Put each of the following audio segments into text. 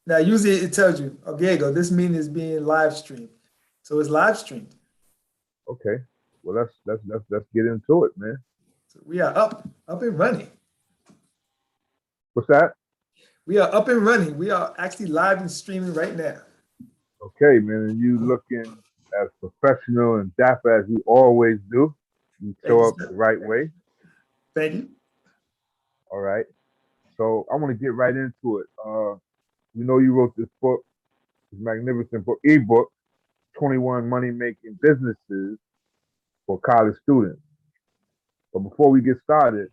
Now, usually it tells you, okay, go. This meeting is being live streamed, so it's live streamed. Okay. Well, let's get into it, man. So we are up and running. What's that? We are up and running. We are actually live and streaming right now. Okay, man. And you looking as professional and dapper as you always do. You Thank you, show up the sir. right way. Thank you. All right. So I want to get right into it. We know you wrote this book, this magnificent book, ebook, 21 Money Making Businesses for College Students. But before we get started,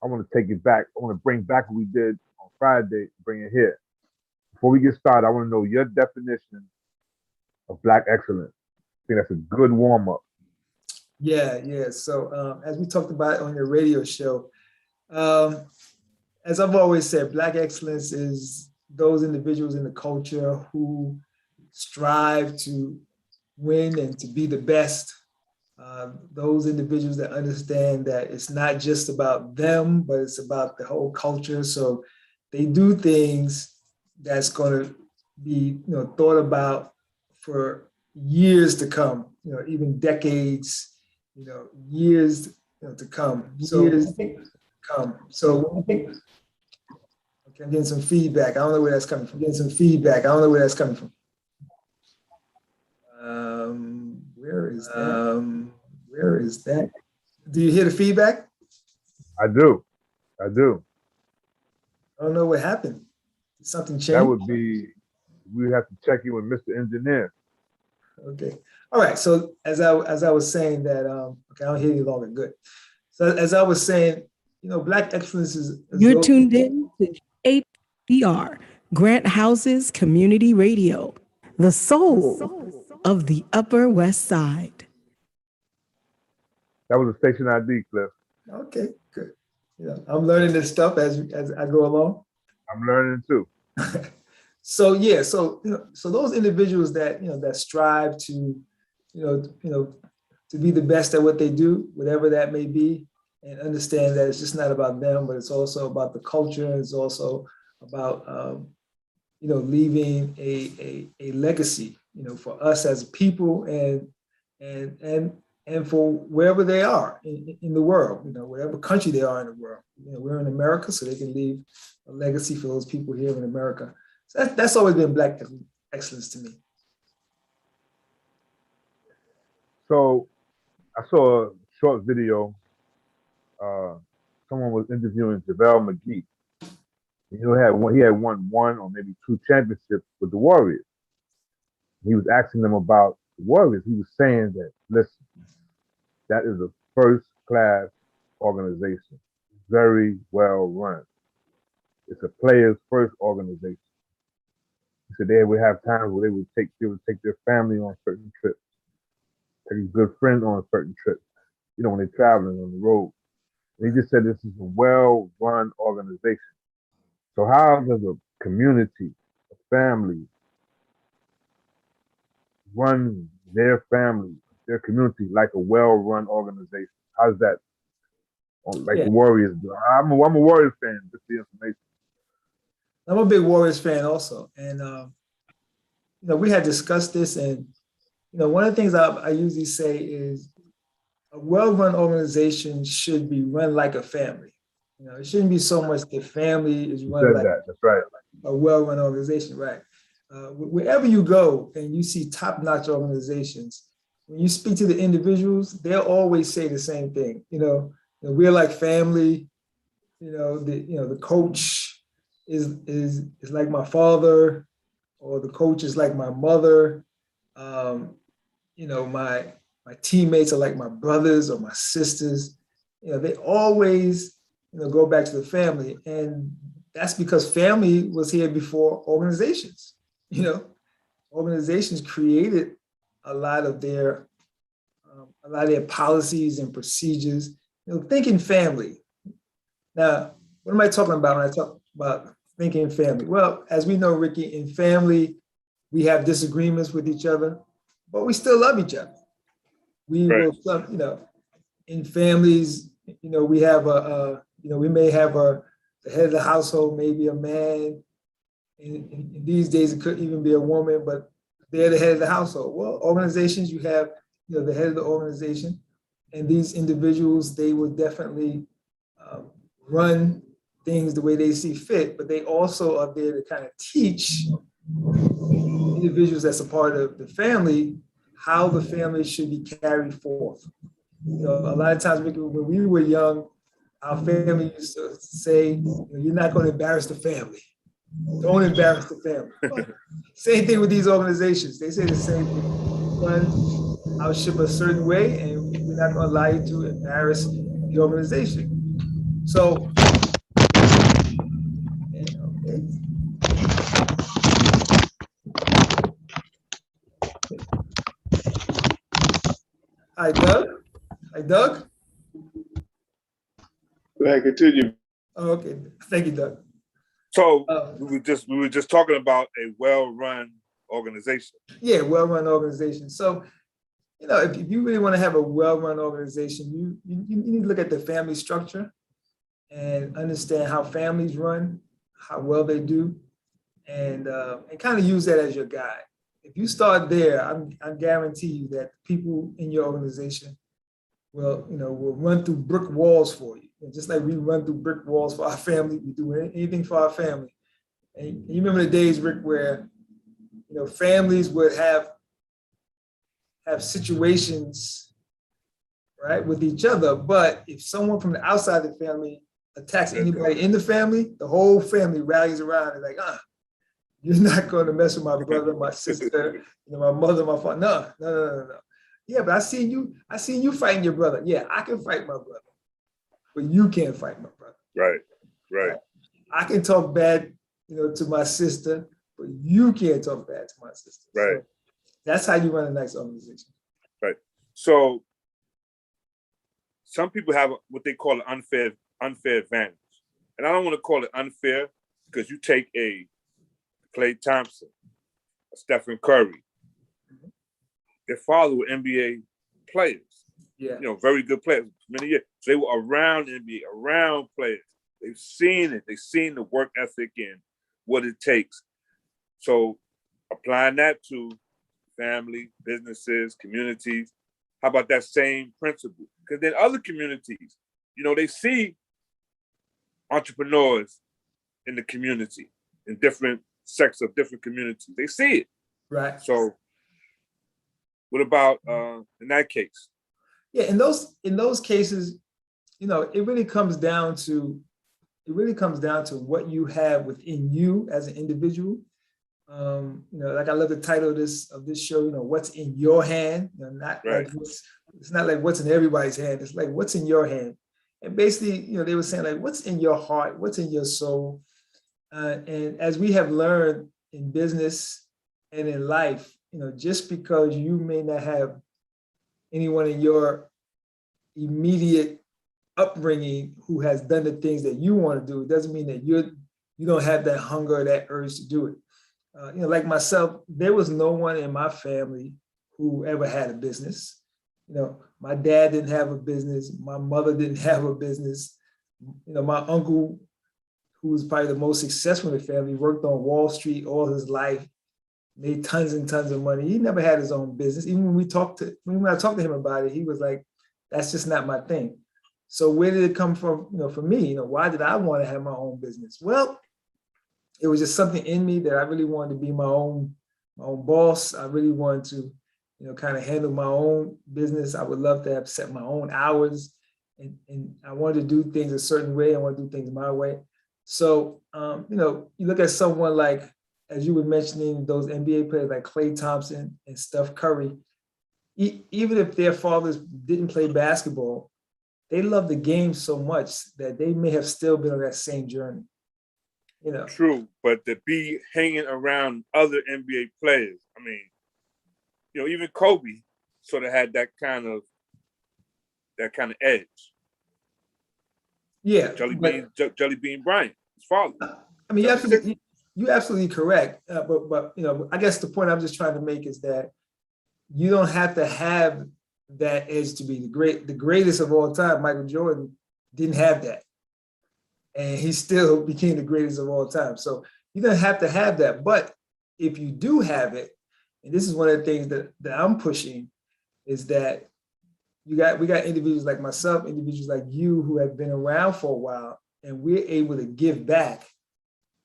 I want to take it back. I want to bring back what we did on Friday, bring it here. Before we get started, I want to know your definition of Black excellence. I think that's a good warm up. Yeah. So as we talked about on your radio show, um, as I've always said, Black excellence is those individuals in the culture who strive to win and to be the best. Those individuals that understand that it's not just about them, but it's about the whole culture. So they do things that's going to be, thought about for years to come. Even decades, years to come. So okay, I'm getting some feedback. I don't know where that's coming from. Where is that? Do you hear the feedback? I do. I do. I don't know what happened. Did something change? That would be, we have to check in with Mr. Engineer. Okay. All right. So as I was saying that, okay, I don't hear you longer. Good. So as I was saying, Black excellence is You're tuned in to APR, Grant Houses Community Radio, the soul of the Upper West Side. That was a station ID, Cliff. Okay, good. I'm learning this stuff as I go along. I'm learning too. So yeah, so those individuals that that strive to, to be the best at what they do, whatever that may be, and understand that it's just not about them, but it's also about the culture, and it's also about leaving a legacy, for us as a people and for wherever they are in the world, whatever country they are in the world. We're in America, so they can leave a legacy for those people here in America. So that's always been Black excellence to me. So I saw a short video. Someone was interviewing JaVale McGee. He had won one or maybe two championships with the Warriors. He was asking them about the Warriors. He was saying that, listen, that is a first-class organization, very well run. It's a players' first organization. He said they would have times where they would take their family on certain trips, take a good friend on certain trips, when they're traveling on the road. And he just said this is a well-run organization. So how does a community, a family, run their family, their community like a well-run organization? How's that? Like the Warriors do. I'm a Warriors fan. Just the information. I'm a big Warriors fan also, and we had discussed this, and one of the things I usually say is a well-run organization should be run like a family. It shouldn't be so much the family is run like that's right. A well-run organization, right? Wherever you go and you see top-notch organizations, when you speak to the individuals, they'll always say the same thing. We're like family. The coach is like my father, or the coach is like my mother. My teammates are like my brothers or my sisters. They always go back to the family, and that's because family was here before organizations. Organizations created a lot of their policies and procedures. Thinking family. Now, what am I talking about when I talk about thinking family? Well, as we know, Ricky, in family, we have disagreements with each other, but we still love each other. We will, in families, we have we may have the head of the household, maybe a man, in these days, it could even be a woman, but they're the head of the household. Well, organizations, you have, the head of the organization, and these individuals, they will definitely run things the way they see fit, but they also are there to kind of teach individuals that's a part of the family how the family should be carried forth. A lot of times when we were young, our family used to say, you're not going to embarrass the family. Don't embarrass the family. Well, same thing with these organizations. They say the same thing. Run our ship a certain way, and we're not going to allow you to embarrass the organization. So, Hi, Doug. Hi, Doug. Go ahead, continue. Oh, okay. Thank you, Doug. So we were just talking about a well-run organization. Yeah, well-run organization. So, if you really want to have a well-run organization, you need to look at the family structure and understand how families run, how well they do, and kind of use that as your guide. If you start there, I guarantee you that people in your organization will run through brick walls for you. And just like we run through brick walls for our family, we do anything for our family. And you remember the days, Rick, where families would have situations, right, with each other. But if someone from the outside of the family attacks anybody in the family, the whole family rallies around and like, you're not going to mess with my brother, my sister, my mother, my father. No. Yeah, but I seen you fighting your brother. Yeah, I can fight my brother, but you can't fight my brother. Right. I can talk bad, to my sister, but you can't talk bad to my sister. Right. So that's how you run a nice organization. Right. So some people have what they call an unfair advantage. And I don't want to call it unfair because you take a Klay Thompson, a Stephen Curry. Their father were NBA players. Yeah. Very good players for many years. So they were around NBA, around players. They've seen it. They've seen the work ethic and what it takes. So applying that to family, businesses, communities, how about that same principle? Because then other communities, they see entrepreneurs in the community, in different sects of different communities. They see it. Right. So what about in that case? Yeah, in those cases, it really comes down to what you have within you as an individual. Like I love the title of this show, what's in your hand. Not right. Like it's not like what's in everybody's hand. It's like what's in your hand. And basically, they were saying like what's in your heart, what's in your soul. And as we have learned in business and in life, just because you may not have anyone in your immediate upbringing who has done the things that you want to do, it doesn't mean that you don't have that hunger or that urge to do it. Like myself, there was no one in my family who ever had a business. My dad didn't have a business. My mother didn't have a business. My uncle, who was probably the most successful in the family, worked on Wall Street all his life, made tons and tons of money. He never had his own business. Even when I talked to him about it, he was like, that's just not my thing. So where did it come from, for me? Why did I want to have my own business? Well, it was just something in me that I really wanted to be my own boss. I really wanted to, kind of handle my own business. I would love to have set my own hours, and I wanted to do things a certain way. I want to do things my way. So, you look at someone like, as you were mentioning, those NBA players like Klay Thompson and Steph Curry, even if their fathers didn't play basketball, they love the game so much that they may have still been on that same journey. True, but to be hanging around other NBA players, I mean, even Kobe sort of had that kind of edge. Yeah, Jelly Bean Bryant, his father. I mean, you're absolutely correct. But I guess the point I'm just trying to make is that you don't have to have that edge to be the greatest of all time. Michael Jordan didn't have that, and he still became the greatest of all time. So You don't have to have that. But if you do have it, and this is one of the things that I'm pushing, is that we got individuals like myself, individuals like you who have been around for a while, and we're able to give back.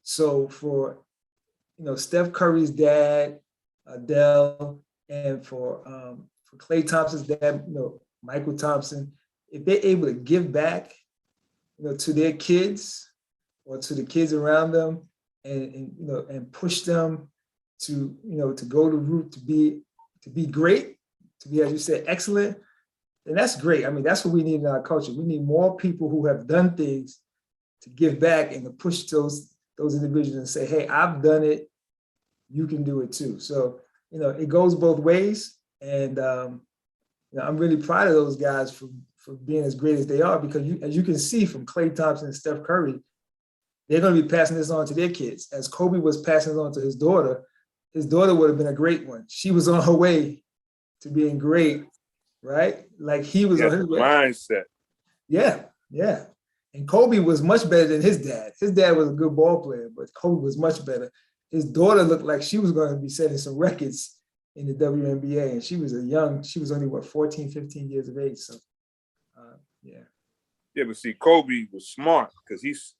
So for Steph Curry's dad, Dell, and for Klay Thompson's dad, Michael Thompson, if they're able to give back, to their kids or to the kids around them, and push them to to go the route to be great, to be, as you said, excellent, then that's great. I mean, that's what we need in our culture. We need more people who have done things to give back and to push those individuals and say, hey, I've done it, you can do it too. So, it goes both ways. And I'm really proud of those guys for being as great as they are, because as you can see from Klay Thompson and Steph Curry, they're going to be passing this on to their kids. As Kobe was passing it on to his daughter would have been a great one. She was on her way to being great, right? Like he was on his way. Mindset. Yeah, yeah. And Kobe was much better than his dad. His dad was a good ball player, but Kobe was much better. His daughter looked like she was going to be setting some records in the WNBA, and she was only 14, 15 years of age. So, yeah. Yeah, but see, Kobe was smart because his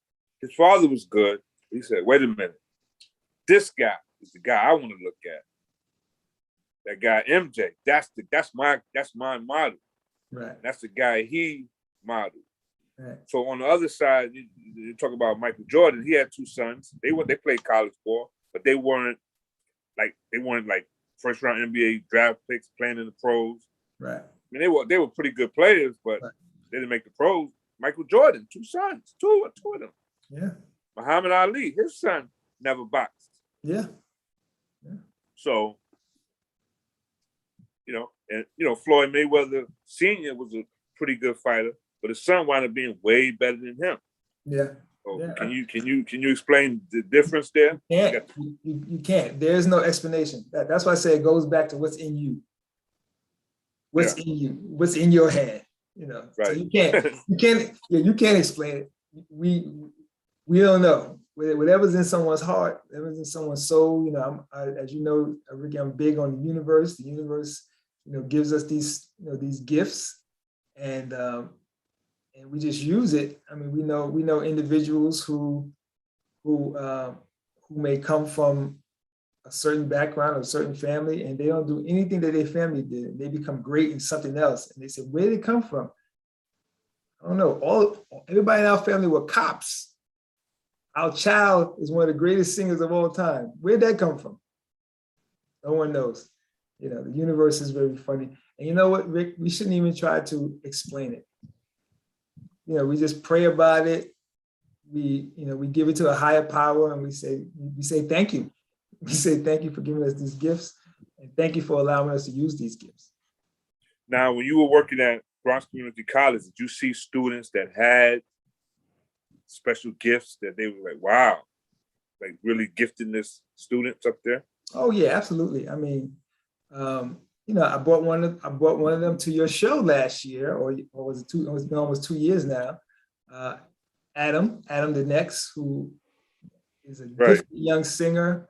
father was good. He said, wait a minute, this guy is the guy I want to look at. That guy MJ, that's my model. Right. That's the guy he modeled. Right. So on the other side, you talk about Michael Jordan. He had two sons. They played college ball, but they weren't like first round NBA draft picks playing in the pros. Right. I mean, they were pretty good players, but they didn't make the pros. Michael Jordan, two sons, two of them. Yeah. Muhammad Ali, his son never boxed. Yeah. So, Floyd Mayweather Sr. was a pretty good fighter, but his son wound up being way better than him. Yeah. So yeah. Can you explain the difference there? You can't. There's no explanation. That's why I say it goes back to what's in you. What's in you? What's in your head? Right. So you can't explain it. We don't know. Whatever's in someone's heart, whatever's in someone's soul. As you know, Ricky, I'm big on the universe. The universe, gives us these gifts, and we just use it. I mean, we know individuals who may come from a certain background or a certain family, and they don't do anything that their family did. They become great in something else, and they say, where did it come from? I don't know. Everybody in our family were cops. Our child is one of the greatest singers of all time. Where'd that come from? No one knows. The universe is very funny. And you know what, Rick? We shouldn't even try to explain it. We just pray about it. We give it to a higher power, and we say thank you. We say thank you for giving us these gifts, and thank you for allowing us to use these gifts. Now, when you were working at Bronx Community College, did you see students that had special gifts that they were like, wow, like really giftiness students up there? Oh yeah, absolutely. I mean, I brought one of them to your show last year, or was it two? It's been almost 2 years now. Adam the Next, who is a gifted young singer.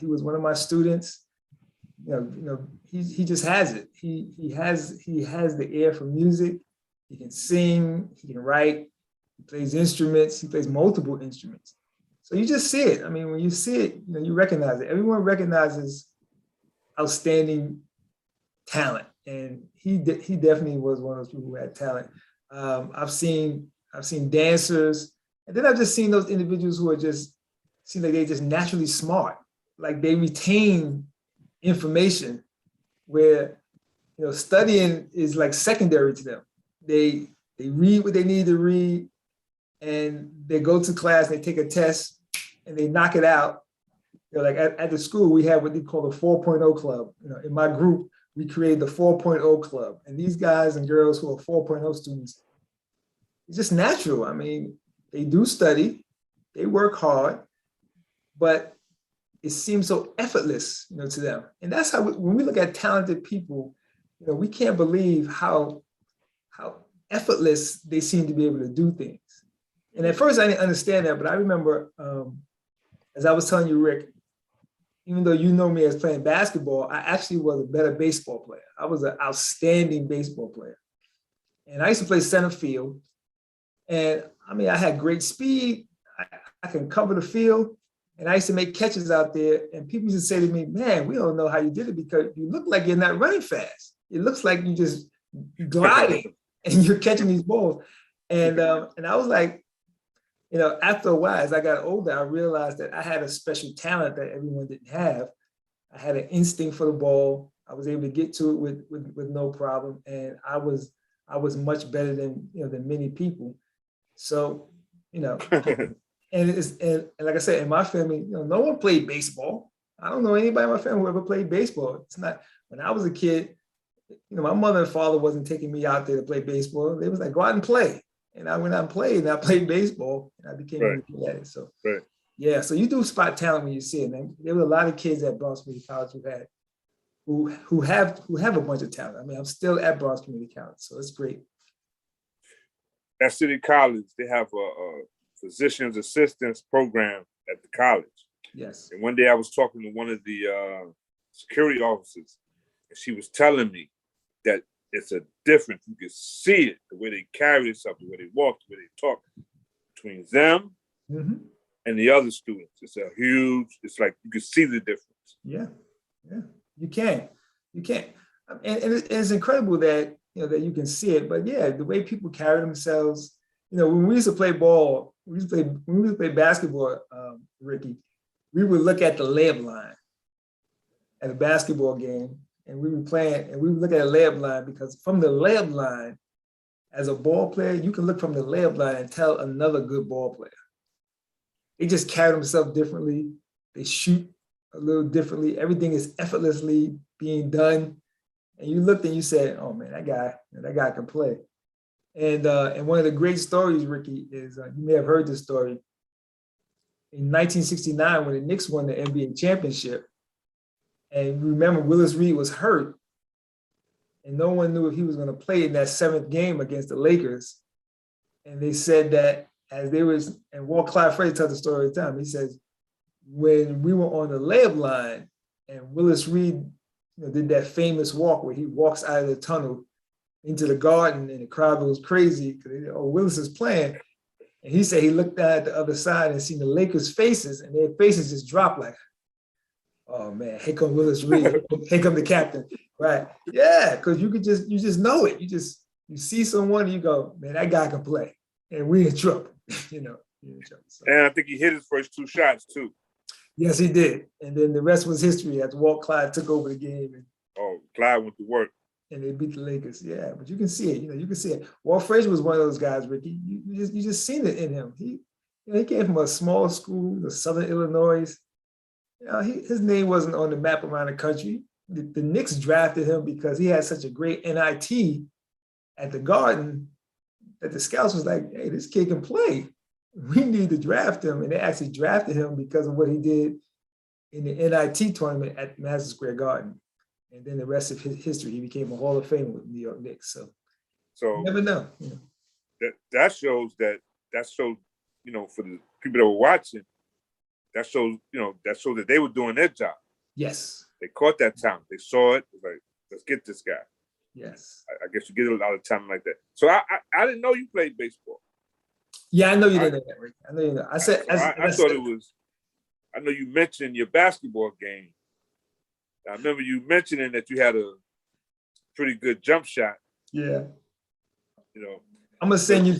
He was one of my students. He just has it. He has the ear for music. He can sing. He can write. He plays instruments. He plays multiple instruments. So you just see it. I mean, when you see it, you recognize it. Everyone recognizes outstanding talent, and he definitely was one of those people who had talent. I've seen dancers, and then I've just seen those individuals who seem like they're just naturally smart, like they retain information where studying is like secondary to them. They read what they need to read, and they go to class, they take a test, and they knock it out. Like at the school, we have what they call the 4.0 club. In my group, we created the 4.0 club. And these guys and girls who are 4.0 students, it's just natural. I mean, they do study, they work hard, but it seems so effortless, to them. And that's how, when we look at talented people, we can't believe how effortless they seem to be able to do things. And at first I didn't understand that, but I remember as I was telling you, Rick, even though you know me as playing basketball, I actually was a better baseball player. I was an outstanding baseball player. And I used to play center field. And I mean, I had great speed. I can cover the field. And I used to make catches out there. And people used to say to me, man, we don't know how you did it because you look like you're not running fast. It looks like you just gliding and you're catching these balls. And I was like, you know, after a while, as I got older, I realized that I had a special talent that everyone didn't have. I had an instinct for the ball. I was able to get to it with no problem. And I was much better than, you know, than many people. So, you know, and like I said, in my family, you know, no one played baseball. I don't know anybody in my family who ever played baseball. It's not, when I was a kid, you know, my mother and father wasn't taking me out there to play baseball. They was like, go out and play. And I went out and played, and I played baseball, and I became really good at it. So, yeah, so you do spot talent when you see it, man. There were a lot of kids at Bronx Community College who have a bunch of talent. I mean, I'm still at Bronx Community College, so it's great. At City College, they have a physician's assistance program at the college. Yes. And one day I was talking to one of the security officers, and she was telling me that it's a difference. You can see it, the way they carry themselves, the way they walk, the way they talk, between them and the other students. It's a huge, it's like you can see the difference. Yeah, yeah, you can. And it's incredible that, you know, that you can see it, but yeah, the way people carry themselves, you know, when we used to play ball, when we used to play basketball, Ricky, we would look at the layup line at a basketball game, and we were playing, and we would look at a layup line, because from the layup line, as a ball player, you can look from the layup line and tell another good ball player. They just carry themselves differently. They shoot a little differently. Everything is effortlessly being done. And you looked and you said, oh man, that guy can play. And one of the great stories, Ricky, is you may have heard this story. In 1969, when the Knicks won the NBA championship, and remember, Willis Reed was hurt, and no one knew if he was going to play in that 7th game against the Lakers. And they said that as they was, and Walt Clyde Frazier tells the story all the time. He says, when we were on the layup line, and Willis Reed, you know, did that famous walk where he walks out of the tunnel into the garden, and the crowd goes crazy because, oh, Willis is playing. And he said he looked down at the other side and seen the Lakers' faces, and their faces just dropped like, oh man, here come Willis Reed, here come the captain, right? Yeah, because you just know it. You see someone and you go, man, that guy can play, and we in trouble, you know. So. And I think he hit his first 2 shots too. Yes, he did, and then the rest was history as Walt Clyde took over the game. And, Clyde went to work. And they beat the Lakers, yeah. But you can see it, you know. You can see it. Walt Frazier was one of those guys, Ricky. You just seen it in him. He came from a small school, the Southern Illinois. You know, his name wasn't on the map around the country. The Knicks drafted him because he had such a great NIT at the Garden that the scouts was like, hey, this kid can play. We need to draft him. And they actually drafted him because of what he did in the NIT tournament at Madison Square Garden. And then the rest of his history, he became a Hall of Famer with the New York Knicks. So you never know. You know. That shows, you know, for the people that were watching, that shows that they were doing their job. Yes. They caught that talent. They saw it. It was like, let's get this guy. Yes. I guess you get a lot of talent like that. So I didn't know you played baseball. Yeah, I know you didn't know that, Rick. I know you know. I said, I thought it was. I know you mentioned your basketball game. I remember you mentioning that you had a pretty good jump shot. Yeah. You know. I'm gonna send you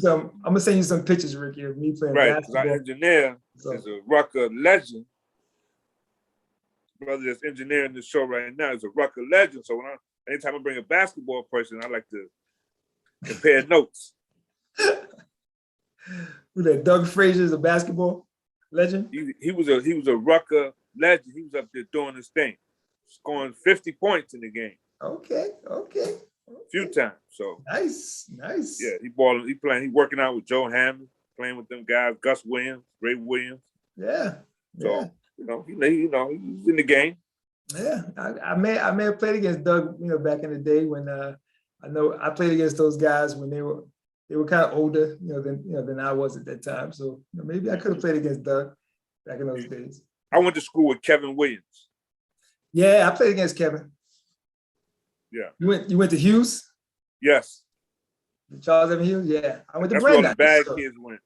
some pictures, Ricky, of me playing basketball. Our engineer is a Rucker legend. Brother that's engineering the show right now is a Rucker legend. So anytime I bring a basketball person, I like to compare notes. Who that? Doug Frazier is a basketball legend. He was a Rucker legend. He was up there doing his thing, scoring 50 points in the game. Okay. A few times. So nice. Yeah, he playing. He working out with Joe Hammond, playing with them guys, Gus Williams, Ray Williams. Yeah. So he's in the game. Yeah, I may have played against Doug, you know, back in the day when I know I played against those guys when they were kind of older, than I was at that time. So maybe I could have played against Doug back in those days. I went to school with Kevin Williams. Yeah, I played against Kevin. Yeah. You went to Hughes? Yes. Charles Evan Hughes? Yeah. I went to That's where all the Brandeis. bad kids went.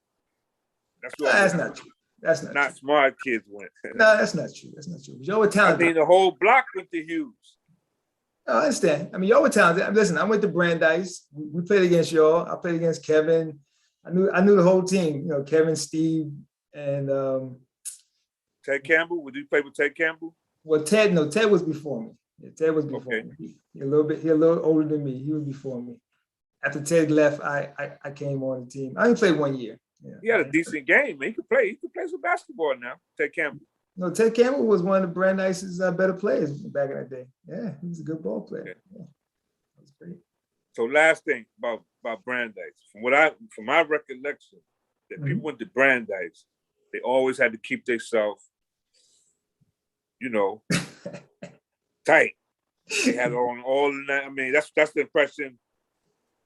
That's Nah, where that's not true. That's not not true. smart kids went. No, that's not true. That's not true. Y'all were I talented. mean, the whole block went to Hughes. No, I understand. I mean, y'all were talented. Listen, I went to Brandeis. We played against y'all. I played against Kevin. I knew the whole team. You know, Kevin, Steve, and Ted Campbell. Would you play with Ted Campbell? well, Ted. No, Ted was before me. Yeah, Ted was before Okay. me. He a little older than me. He was before me. After Ted left, I came on the team. I only played 1 year. Yeah, He had a decent game, man. He could play some basketball now. Ted Campbell. No, Ted Campbell was one of Brandeis's better players back in the day. Yeah, he was a good ball player. Okay. Yeah, that was great. So last thing about Brandeis, from my recollection, that people went to Brandeis, they always had to keep themselves, you know, tight. They had on all the night. I mean, that's the impression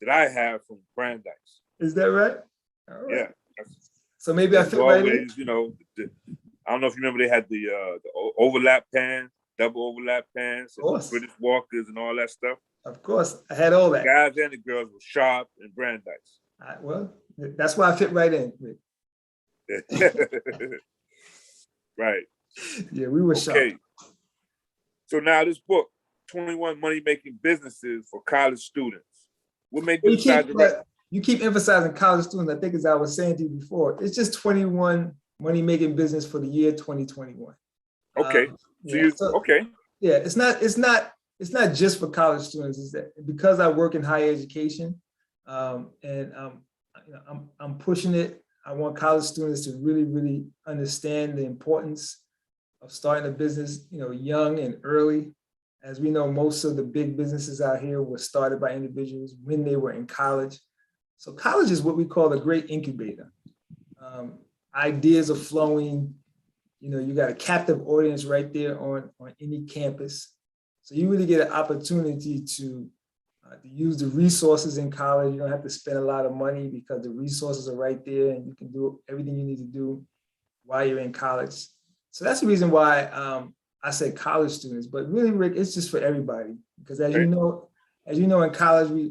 that I have from Brandeis. Is that right? All right. Yeah. So maybe I fit right in. You know, I don't know if you remember, they had the overlap pants, double overlap pants, and British Walkers and all that stuff. Of course, I had all that. The guys and the girls were sharp and Brandeis. Well, that's why I fit right in. Right. Yeah, we were sharp. So now this book, 21 Money-Making Businesses for College Students. What made you decide to write? You keep emphasizing college students. I think, as I was saying to you before, it's just 21 money-making business for the year 2021. Okay. Okay. Yeah, it's not just for college students. It's that because I work in higher education, and I'm pushing it. I want college students to really, really understand the importance of starting a business, you know, young and early. As we know, most of the big businesses out here were started by individuals when they were in college. So college is what we call a great incubator. Ideas are flowing. You know, you got a captive audience right there on any campus. So you really get an opportunity to use the resources in college. You don't have to spend a lot of money because the resources are right there and you can do everything you need to do while you're in college. So that's the reason why I say college students, but really, Rick, it's just for everybody. Because as you know, in college,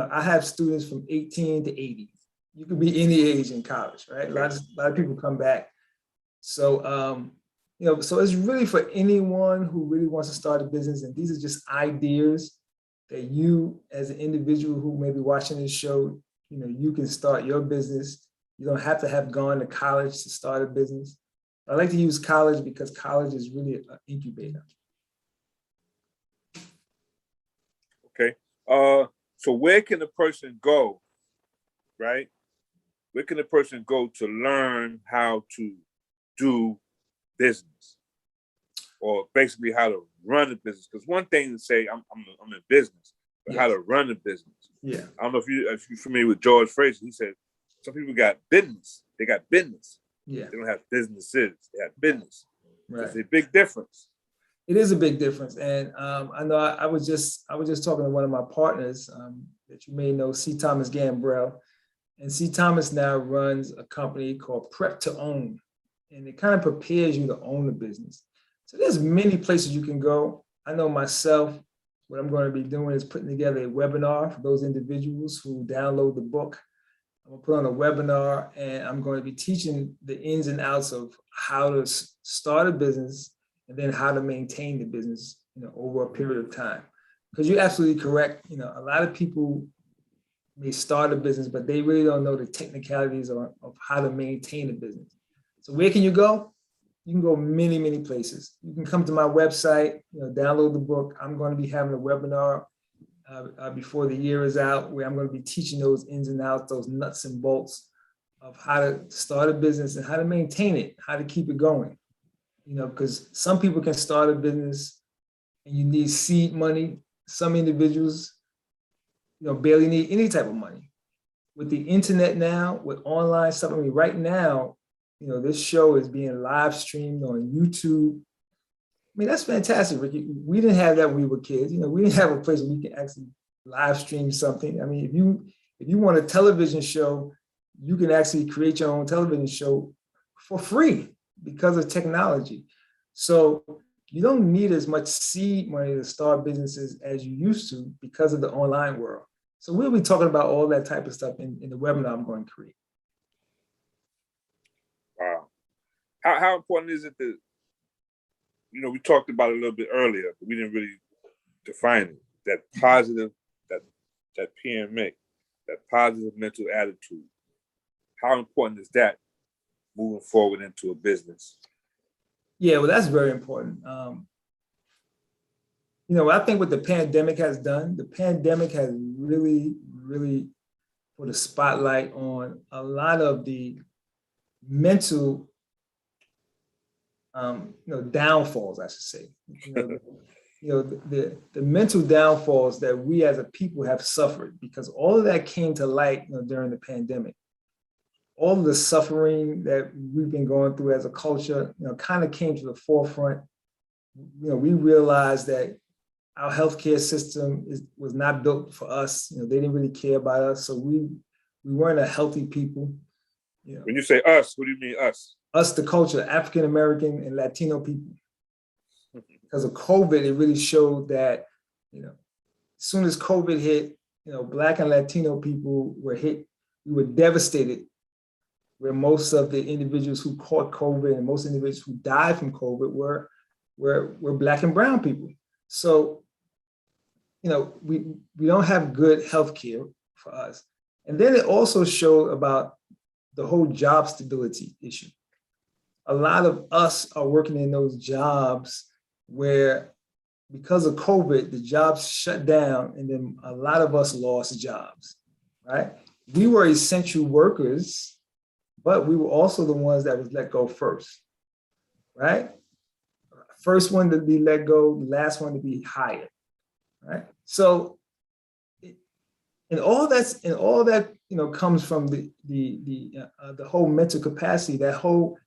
I have students from 18 to 80. You could be any age in college, right? A lot of people come back. So, so it's really for anyone who really wants to start a business. And these are just ideas that you, as an individual who may be watching this show, you can start your business. You don't have to have gone to college to start a business. I like to use college because college is really an incubator. Okay. So where can a person go, right? Where can a person go to learn how to do business, or basically how to run a business? Because one thing to say I'm in business, but how to run a business. Yeah. I don't know if you're familiar with George Fraser. He said some people got business. They got business. Yeah. They don't have businesses. They have business. Right. It's a big difference. It is a big difference, and I know I was just talking to one of my partners that you may know, C. Thomas Gambrell, and C. Thomas now runs a company called Prep to Own, and it kind of prepares you to own a business. So there's many places you can go. I know myself, what I'm going to be doing is putting together a webinar for those individuals who download the book. I'm going to put on a webinar, and I'm going to be teaching the ins and outs of how to start a business and then how to maintain the business, over a period of time. Because you're absolutely correct. A lot of people may start a business, but they really don't know the technicalities of how to maintain a business. So where can you go? You can go many, many places. You can come to my website, download the book. I'm going to be having a webinar before the year is out, where I'm going to be teaching those ins and outs, those nuts and bolts of how to start a business and how to maintain it, how to keep it going. Because some people can start a business and you need seed money. Some individuals, barely need any type of money. With the internet now, with online stuff, right now, this show is being live streamed on YouTube. That's fantastic, Ricky. We didn't have that when we were kids. We didn't have a place where we can actually live stream something. If you want a television show, you can actually create your own television show for free. because of technology. So you don't need as much seed money to start businesses as you used to because of the online world. So we'll be talking about all that type of stuff in the webinar I'm going to create. Wow. How important is it that, we talked about it a little bit earlier, but we didn't really define it, that positive, that PMA, that positive mental attitude. How important is that moving forward into a business? Yeah, well, that's very important. I think what the pandemic has done, the pandemic has really, really put a spotlight on a lot of the mental, downfalls, I should say. The mental downfalls that we as a people have suffered, because all of that came to light, during the pandemic. All of the suffering that we've been going through as a culture, kind of came to the forefront. We realized that our healthcare system was not built for us. They didn't really care about us, so we weren't a healthy people. When you say us, what do you mean us? Us, the culture, African American and Latino people. Because of COVID, it really showed that, as soon as COVID hit, Black and Latino people were hit. We were devastated. Where most of the individuals who caught COVID and most individuals who died from COVID were Black and brown people. So, we don't have good health care for us. And then it also showed about the whole job stability issue. A lot of us are working in those jobs where, because of COVID, the jobs shut down, and then a lot of us lost jobs, right? We were essential workers, but we were also the ones that was let go first, right? First one to be let go, the last one to be hired, right? So, and all that comes from the whole mental capacity, that whole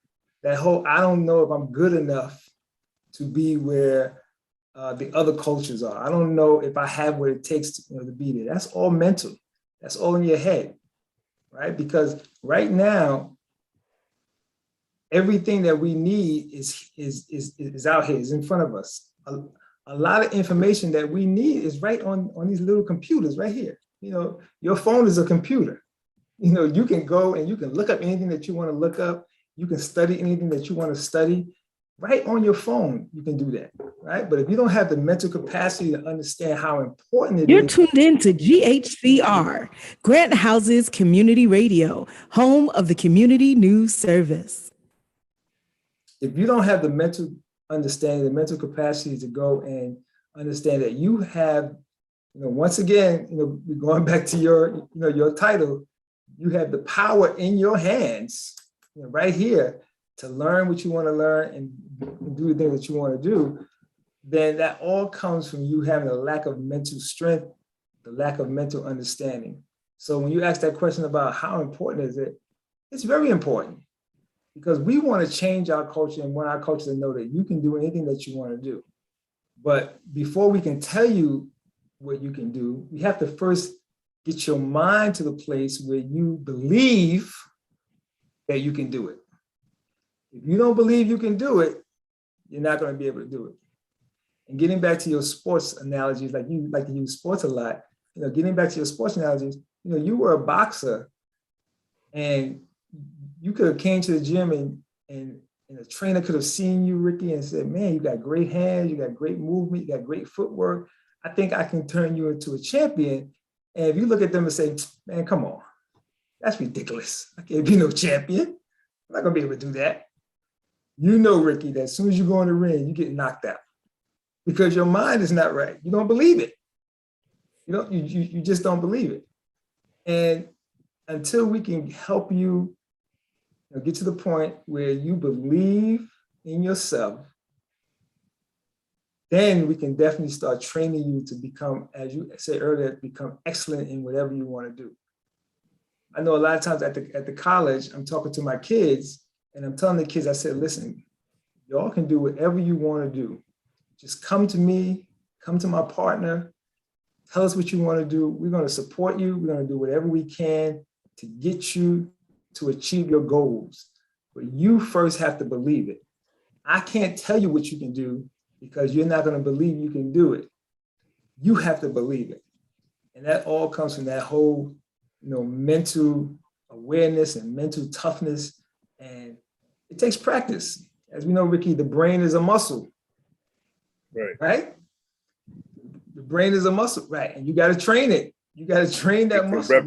I don't know if I'm good enough to be where the other cultures are. I don't know if I have what it takes to be there. That's all mental. That's all in your head, right? Because right now, everything that we need is out here, is in front of us. A lot of information that we need is right on these little computers right here. Your phone is a computer. You can go and you can look up anything that you want to look up. You can study anything that you want to study. Right on your phone, you can do that, right? But if you don't have the mental capacity to understand how important it is. You're tuned in to GHCR, Grant Houses Community Radio, home of the Community News Service. If you don't have the mental understanding, the mental capacity to go and understand that you have, once again, we're going back to your title, you have the power in your hands, right here, to learn what you want to learn and do the things that you want to do, then that all comes from you having a lack of mental strength, the lack of mental understanding. So when you ask that question about how important is it, it's very important, because we want to change our culture and want our culture to know that you can do anything that you want to do. But before we can tell you what you can do, we have to first get your mind to the place where you believe that you can do it. If you don't believe you can do it, you're not going to be able to do it. And getting back to your sports analogies, like you like to use sports a lot, getting back to your sports analogies, you were a boxer and you could have came to the gym and a trainer could have seen you, Ricky, and said, man, you got great hands, you got great movement, you got great footwork. I think I can turn you into a champion. And if you look at them and say, man, come on, that's ridiculous. I can't be no champion. I'm not going to be able to do that. Ricky, that as soon as you go in the ring, you get knocked out because your mind is not right. You don't believe it. You just don't believe it. And until we can help you, get to the point where you believe in yourself, then we can definitely start training you to become, as you said earlier, become excellent in whatever you want to do. I know a lot of times at the college, I'm talking to my kids and I'm telling the kids, I said, listen, y'all can do whatever you want to do. Just come to me, come to my partner, tell us what you want to do. We're going to support you. We're going to do whatever we can to get you to achieve your goals. but you first have to believe it. I can't tell you what you can do because you're not going to believe you can do it. You have to believe it. And that all comes from that whole, mental awareness and mental toughness. And it takes practice. As we know, Ricky, the brain is a muscle. Right? The brain is a muscle, right? And you got to train it. You got to train that muscle.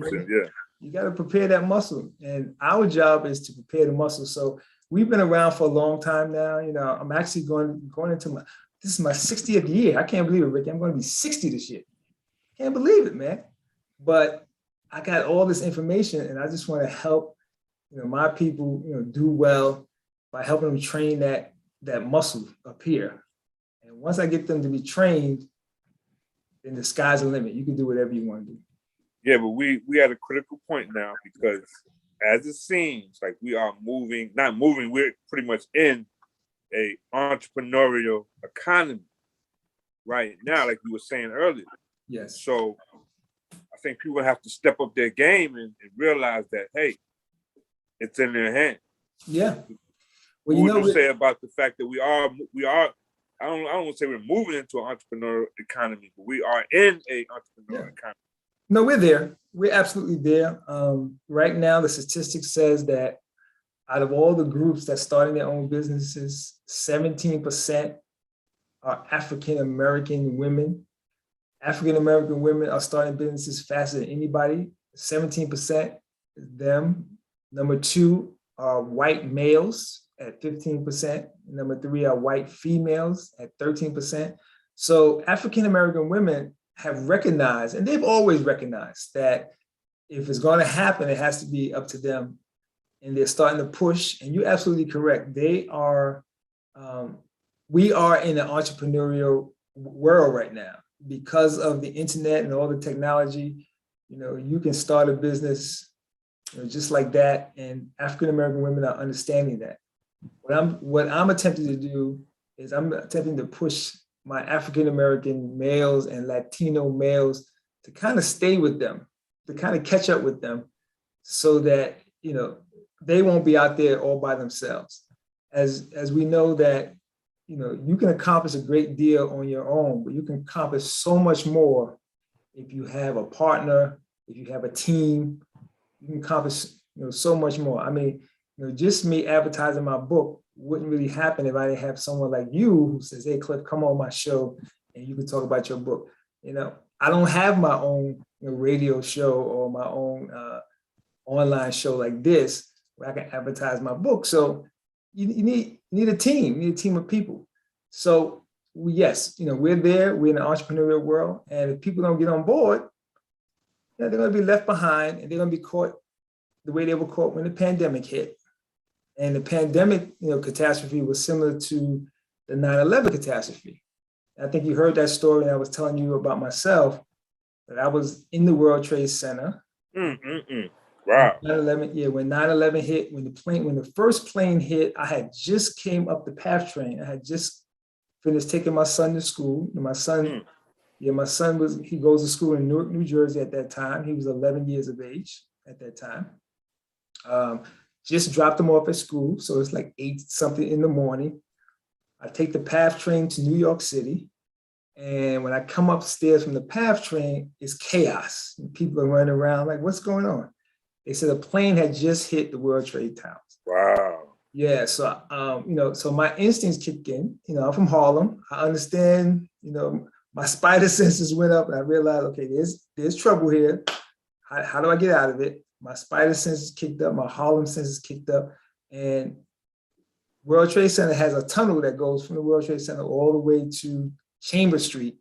You got to prepare that muscle. And our job is to prepare the muscle. So we've been around for a long time now. I'm actually going into this is my 60th year. I can't believe it, Ricky. I'm going to be 60 this year. Can't believe it, man. But I got all this information and I just want to help, my people, do well by helping them train that muscle up here. And once I get them to be trained, then the sky's the limit. You can do whatever you want to do. Yeah, but we at a critical point now because as it seems like we are not moving, we're pretty much in a entrepreneurial economy right now, like we were saying earlier. Yes. So I think people have to step up their game and realize that, hey, it's in their hand. Yeah. Well, what would you say about the fact that we are, I don't want to say we're moving into an entrepreneurial economy, but we are in a entrepreneurial economy. No, we're there. We're absolutely there. Right now, the statistics says that out of all the groups that starting their own businesses, 17% are African-American women. African-American women are starting businesses faster than anybody. 17% is them. Number 2 are white males at 15%. Number 3 are white females at 13%. So African-American women have recognized, and they've always recognized, that if it's going to happen, it has to be up to them. And they're starting to push. And you're absolutely correct. They are, we are in an entrepreneurial world right now because of the internet and all the technology. You can start a business just like that. And African-American women are understanding that. What I'm attempting to do is I'm attempting to push my African-American males and Latino males to kind of stay with them, to kind of catch up with them so that, they won't be out there all by themselves. As we know that, you can accomplish a great deal on your own, but you can accomplish so much more if you have a partner, if you have a team. You can accomplish, so much more. I mean, just me advertising my book wouldn't really happen if I didn't have someone like you who says, "Hey, Cliff, come on my show and you can talk about your book." I don't have my own radio show or my own online show like this where I can advertise my book. So you need a team. You need a team of people. So yes, we're there. We're in the entrepreneurial world, and if people don't get on board, they're going to be left behind, and they're going to be caught the way they were caught when the pandemic hit. And the pandemic, catastrophe was similar to the 9/11 catastrophe. I think you heard that story, and I was telling you about myself that I was in the World Trade Center. Wow. 9/11, when 9/11 hit, when the first plane hit, I had just came up the PATH train. I had just finished taking my son to school. My son he goes to school in Newark, New Jersey at that time. He was 11 years of age at that time. Just dropped him off at school. So it's like 8 something in the morning. I take the PATH train to New York City. And when I come upstairs from the PATH train, it's chaos. And people are running around like, what's going on? They said a plane had just hit the World Trade Towers. Wow. Yeah, so so my instincts kick in. I'm from Harlem. I understand. My spider senses went up, and I realized, okay, there's trouble here. How do I get out of it? My spider senses kicked up. My Harlem senses kicked up, and World Trade Center has a tunnel that goes from the World Trade Center all the way to Chamber Street.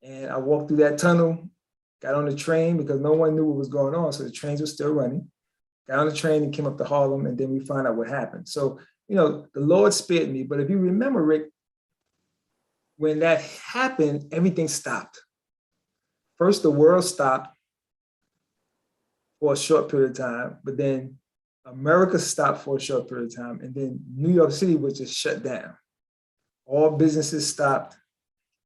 And I walked through that tunnel. Got on the train because no one knew what was going on. So the trains were still running. Got on the train and came up to Harlem, and then we found out what happened. So, the Lord spared me. But if you remember, Rick, when that happened, everything stopped. First, the world stopped for a short period of time, but then America stopped for a short period of time, and then New York City was just shut down. All businesses stopped.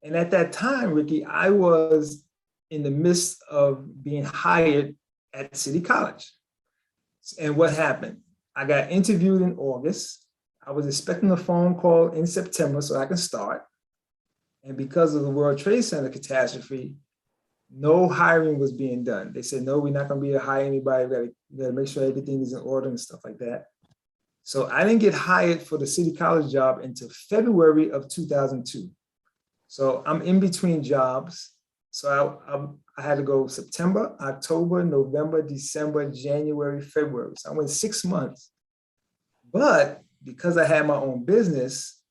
And at that time, Ricky, I was in the midst of being hired at City College. And what happened? I got interviewed in August. I was expecting a phone call in September so I can start. And because of the World Trade Center catastrophe, no hiring was being done. They said, no, we're not going to be able to hire anybody. We got to make sure everything is in order and stuff like that. So I didn't get hired for the city college job until February of 2002. So I'm in between jobs. So I had to go September, October, November, December, January, February. So I went 6 months. But because I had my own business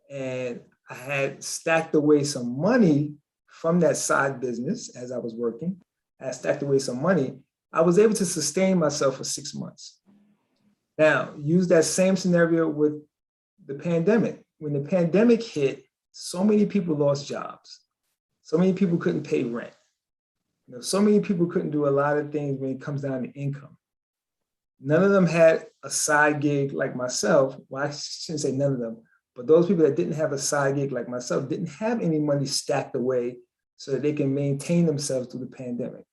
and I had stacked away some money from that side business as I was working, I stacked away some money, I was able to sustain myself for 6 months. Now, use that same scenario with the pandemic. When the pandemic hit, so many people lost jobs. So many people couldn't pay rent. So many people couldn't do a lot of things when it comes down to income. None of them had a side gig like myself. Well, I shouldn't say none of them, but those people that didn't have a side gig like myself didn't have any money stacked away so that they can maintain themselves through the pandemic.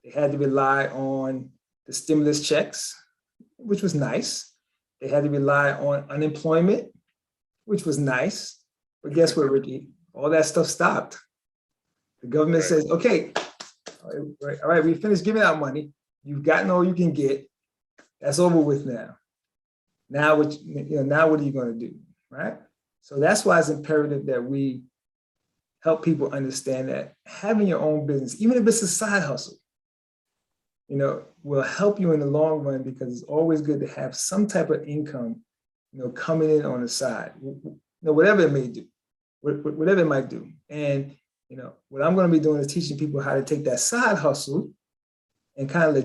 They had to rely on the stimulus checks, which was nice. They had to rely on unemployment, which was nice. But guess what, Ricky? All that stuff stopped. The government says, okay, all right, we finished giving out money. You've gotten all you can get. That's over with now. Now what are you going to do, right? So that's why it's imperative that we help people understand that having your own business, even if it's a side hustle, will help you in the long run, because it's always good to have some type of income, coming in on the side, whatever it may do, whatever it might do. And, what I'm going to be doing is teaching people how to take that side hustle and kind of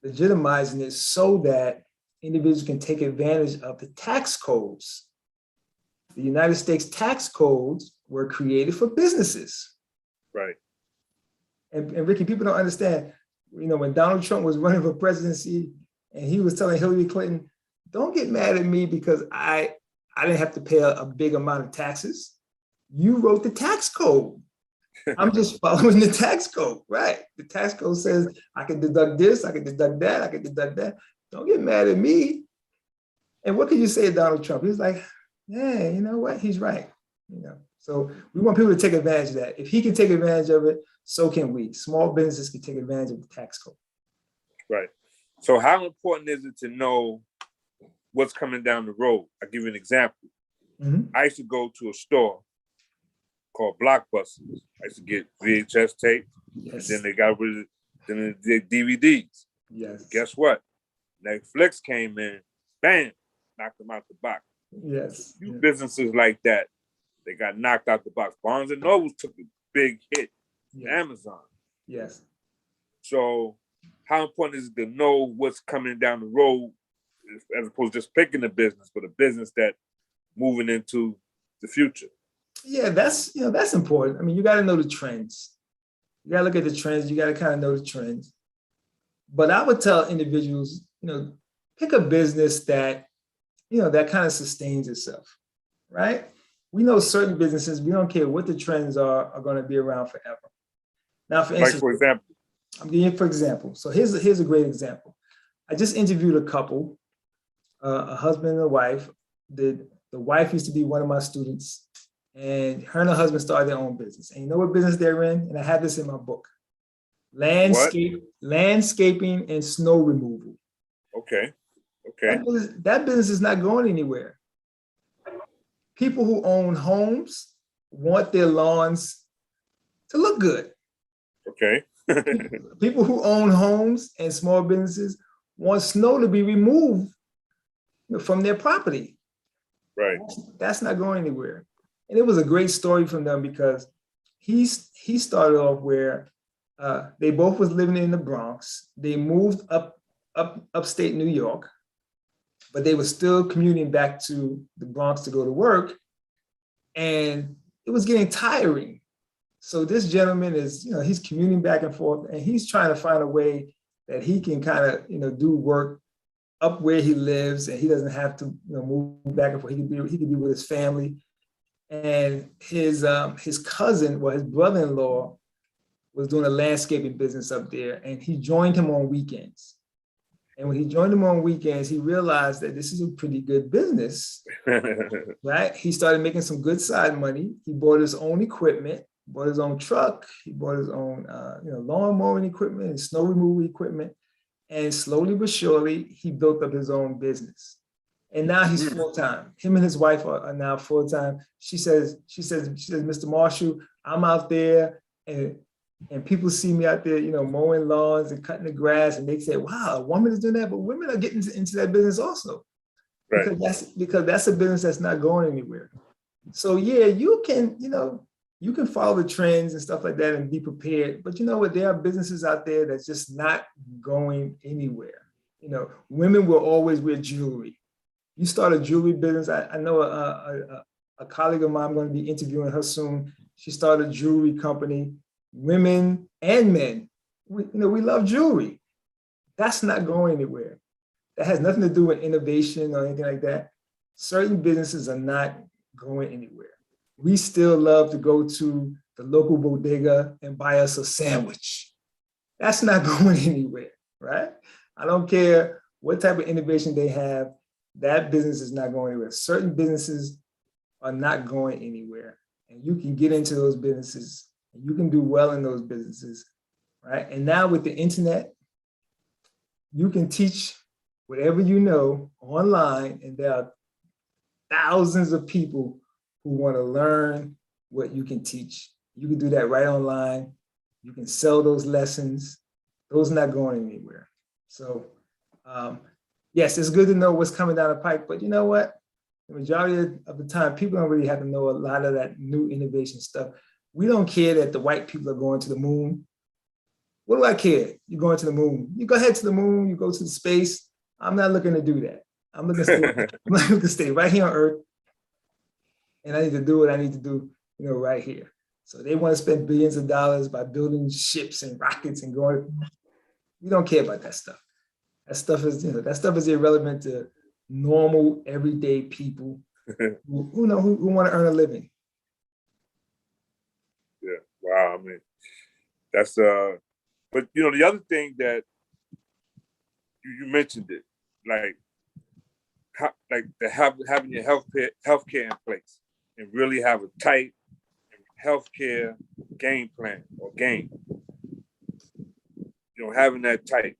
legitimizing it so that individuals can take advantage of the tax codes. The United States tax codes were created for businesses. Right. And Ricky, people don't understand, when Donald Trump was running for presidency and he was telling Hillary Clinton, don't get mad at me because I didn't have to pay a big amount of taxes. You wrote the tax code. I'm just following the tax code, right? The tax code says I can deduct this, I can deduct that, I can deduct that. Don't get mad at me. And what can you say to Donald Trump? He's like, yeah, you know what? He's right. So we want people to take advantage of that. If he can take advantage of it, so can we. Small businesses can take advantage of the tax code. Right. So how important is it to know what's coming down the road? I'll give you an example. Mm-hmm. I used to go to a store called Blockbusters. I used to get VHS tape, Yes. and then they got rid of the DVDs. Yes. Guess what? Netflix came in, bam, knocked them out the box. Yes. Few businesses like that, they got knocked out the box. Barnes and Noble took a big hit. Yes. Amazon. Yes. So how important is it to know what's coming down the road, as opposed to just picking a business, but a business that moving into the future? Yeah, that's important. I mean, you got to know the trends. You got to look at the trends. You got to kind of know the trends. But I would tell individuals, pick a business that, that kind of sustains itself, right? We know certain businesses, we don't care what the trends are going to be around forever. Now, for instance, for example, I'm giving you for example. So here's a great example. I just interviewed a couple, a husband and a wife. The wife used to be one of my students, and her and her husband started their own business. And you know what business they're in? And I have this in my book. Landscaping and snow removal. Okay. That business is not going anywhere. People who own homes want their lawns to look good. Okay. People who own homes and small businesses want snow to be removed from their property. Right. That's not going anywhere. And it was a great story from them because he started off where they both was living in the Bronx. They moved upstate New York, but they were still commuting back to the Bronx to go to work. And it was getting tiring. So this gentleman is, he's commuting back and forth, and he's trying to find a way that he can kind of, do work up where he lives, and he doesn't have to, move back and forth. He could be with his family. And his cousin, his brother-in-law, was doing a landscaping business up there, and he joined him on weekends. And when he joined them on weekends, he realized that this is a pretty good business, right? He started making some good side money. He bought his own equipment, bought his own truck. He bought his own, lawn mowing equipment and snow removal equipment. And slowly but surely, he built up his own business. And now he's full-time. Him and his wife are now full-time. She says, Mr. Marshall, I'm out there and people see me out there, mowing lawns and cutting the grass, and they say, wow, a woman is doing that, but women are getting into that business also. Right. Because that's a business that's not going anywhere. So yeah, you can follow the trends and stuff like that and be prepared, but you know what, there are businesses out there that's just not going anywhere. Women will always wear jewelry. You start a jewelry business. I know a colleague of mine, I'm going to be interviewing her soon. She started a jewelry company. Women and men, we love jewelry. That's not going anywhere. That has nothing to do with innovation or anything like that. Certain businesses are not going anywhere. We still love to go to the local bodega and buy us a sandwich. That's not going anywhere, right? I don't care what type of innovation they have, that business is not going anywhere. Certain businesses are not going anywhere, and you can get into those businesses and you can do well in those businesses, right? And now with the internet, you can teach whatever you know online, and there are thousands of people who want to learn what you can teach. You can do that right online. You can sell those lessons. Those are not going anywhere. So yes, it's good to know what's coming down the pike, but you know what? The majority of the time, people don't really have to know a lot of that new innovation stuff. We don't care that the white people are going to the moon. What do I care? You're going to the moon. You go ahead to the moon, you go to the space. I'm not looking to do that. I'm looking to stay right here on Earth. And I need to do what I need to do, right here. So they want to spend billions of dollars by building ships and rockets and going. We don't care about that stuff. That stuff is irrelevant to normal, everyday people who want to earn a living. Yeah, wow. I mean, that's but the other thing that you mentioned it, having your healthcare in place and really have a tight healthcare game plan or game. Having that tight.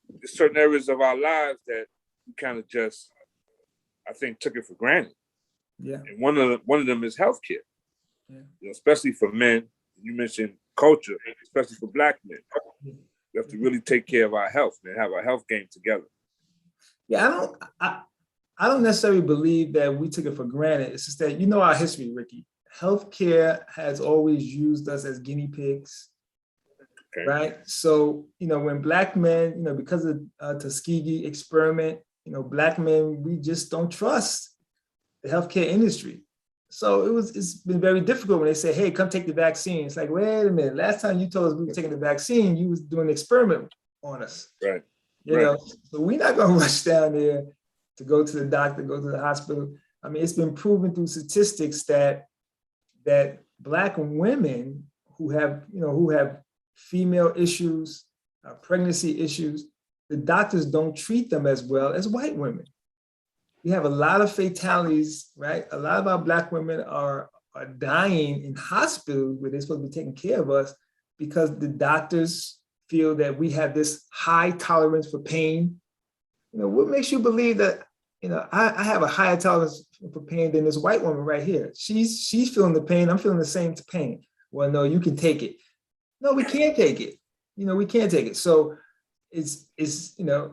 There's certain areas of our lives that we kind of just, I think, took it for granted. Yeah. And one of them is healthcare. Yeah. Especially for men. You mentioned culture, especially for Black men. We have to really take care of our health and have our health game together. Yeah, I don't necessarily believe that we took it for granted. It's just that our history, Ricky. Healthcare has always used us as guinea pigs. Okay. Right. So, when Black men, because of Tuskegee experiment, Black men, we just don't trust the healthcare industry. So it's been very difficult when they say, hey, come take the vaccine. It's like, wait a minute. Last time you told us we were taking the vaccine, you was doing an experiment on us. Right. So we're not going to rush down there to go to the doctor, go to the hospital. I mean, it's been proven through statistics that Black women who have female issues, pregnancy issues, the doctors don't treat them as well as white women. We have a lot of fatalities, right? A lot of our Black women are dying in hospitals where they're supposed to be taking care of us because the doctors feel that we have this high tolerance for pain. What makes you believe that, I have a higher tolerance for pain than this white woman right here? She's feeling the pain. I'm feeling the same pain. Well, no, you can take it. No, we can't take it. We can't take it. So it's the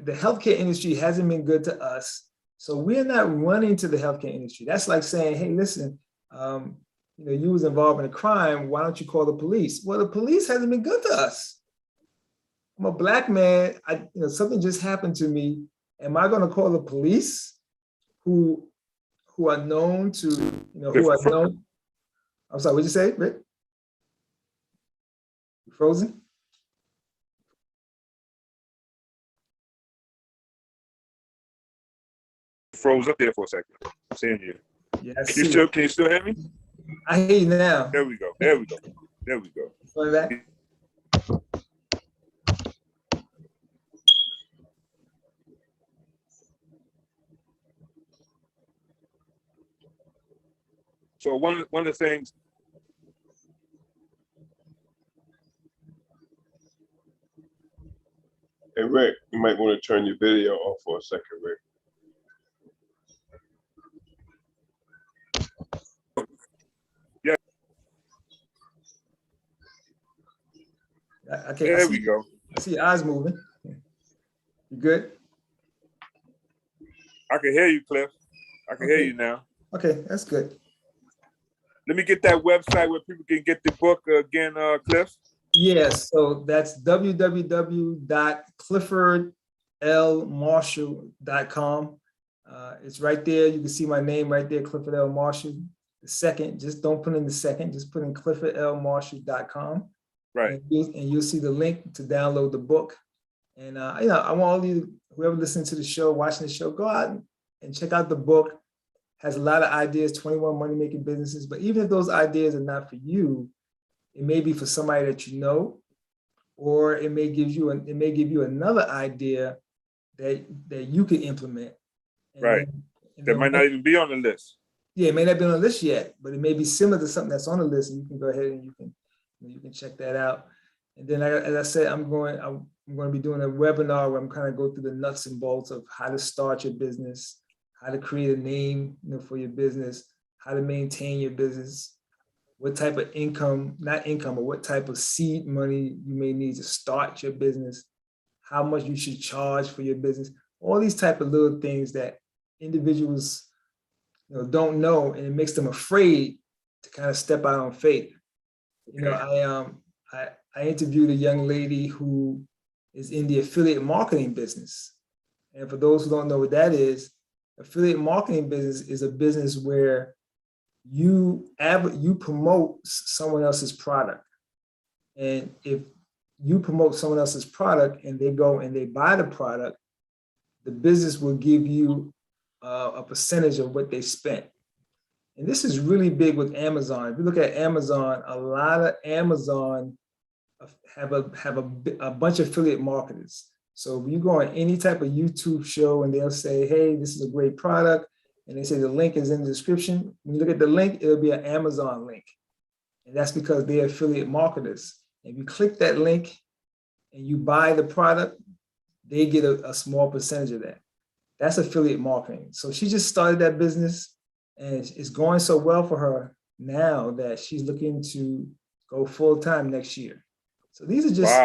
healthcare industry hasn't been good to us. So we're not running to the healthcare industry. That's like saying, hey, listen, you was involved in a crime. Why don't you call the police? Well, the police hasn't been good to us. I'm a Black man. Something just happened to me. Am I going to call the police who are known to, who are known? I'm sorry, what'd you say, Rick? You frozen? Froze up there for a second. I'm seeing you. Yeah, Can you still hear me? I hear you now. There we go. Going back? So one of the things. Hey Rick, you might want to turn your video off for a second, Rick. There we go. I see your eyes moving. You good? I can hear you, Cliff. I can hear you now. Okay, that's good. Let me get that website where people can get the book again, Cliff. Yes, so that's www.cliffordlmarshall.com. It's right there. You can see my name right there, Clifford L. Marshall. The second, just don't put in the second, just put in cliffordlmarshall.com. Right. And you'll see the link to download the book. And I want all of you, whoever listening to the show, watching the show, go out and check out the book. Has a lot of ideas, 21 money-making businesses. But even if those ideas are not for you, it may be for somebody that you know, or it may give you another idea that you can implement. And right. That might not even be on the list. Yeah, it may not be on the list yet, but it may be similar to something that's on the list, and you can go ahead and you can check that out. And then, as I said, I'm going to be doing a webinar where I'm kind of go through the nuts and bolts of how to start your business, how to create a name, for your business, how to maintain your business, what type of income, not income, but what type of seed money you may need to start your business, how much you should charge for your business, all these type of little things that individuals don't know, and it makes them afraid to kind of step out on faith. I interviewed a young lady who is in the affiliate marketing business. And for those who don't know what that is, affiliate marketing business is a business where you promote someone else's product. And if you promote someone else's product and they go and they buy the product, the business will give you a percentage of what they spent. And this is really big with Amazon. If you look at Amazon, a lot of Amazon have a bunch of affiliate marketers. So if you go on any type of YouTube show and they'll say, hey, this is a great product, and they say the link is in the description, when you look at the link, it'll be an Amazon link. And that's because they're affiliate marketers. If you click that link and you buy the product, they get a small percentage of that. That's affiliate marketing. So she just started that business, and it's going so well for her now that she's looking to go full-time next year. So these are just,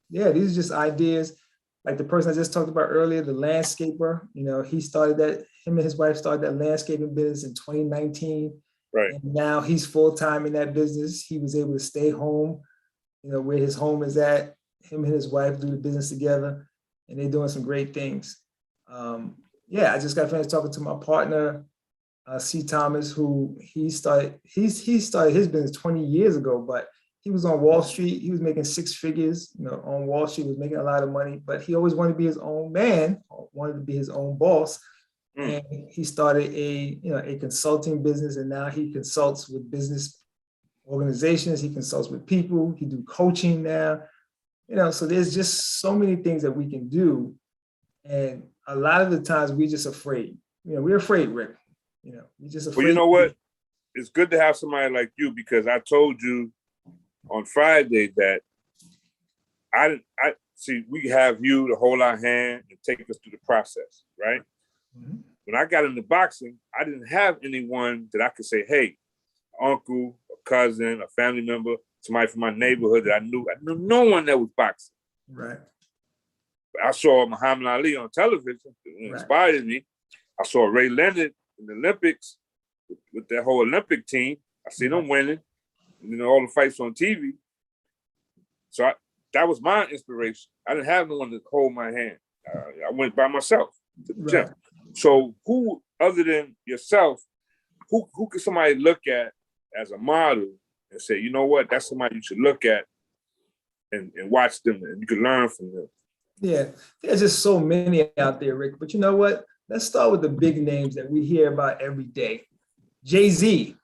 these are just ideas. Like the person I just talked about earlier, the landscaper, he started that, him and his wife started that landscaping business in 2019. Right. And now he's full-time in that business. He was able to stay home, where his home is at. Him and his wife do the business together, and they're doing some great things. I just got finished talking to my partner, C. Thomas, who he started his business 20 years ago, but he was on Wall Street. He was making six figures, on Wall Street, was making a lot of money, but he always wanted to be his own man, wanted to be his own boss. And he started a consulting business, and now he consults with business organizations. He consults with people. He do coaching now. So there's just so many things that we can do. And a lot of the times we're just afraid. We're afraid, Rick. We're just afraid. Well, you know what? It's good to have somebody like you, because I told you on Friday that I see we have you to hold our hand and take us through the process, right? Mm-hmm. When I got into boxing, I didn't have anyone that I could say, hey, uncle, a cousin, a family member, somebody from my neighborhood that I knew. I knew no one that was boxing. Right. I saw Muhammad Ali on television. It inspired me. I saw Ray Leonard in the Olympics with that whole Olympic team. I seen them winning, all the fights on TV. So that was my inspiration. I didn't have no one to hold my hand. I went by myself to the gym. So who, other than yourself, who could somebody look at as a model and say, you know what, that's somebody you should look at and watch them, and you can learn from them? Yeah, there's just so many out there, Rick. But you know what? Let's start with the big names that we hear about every day. Jay-Z.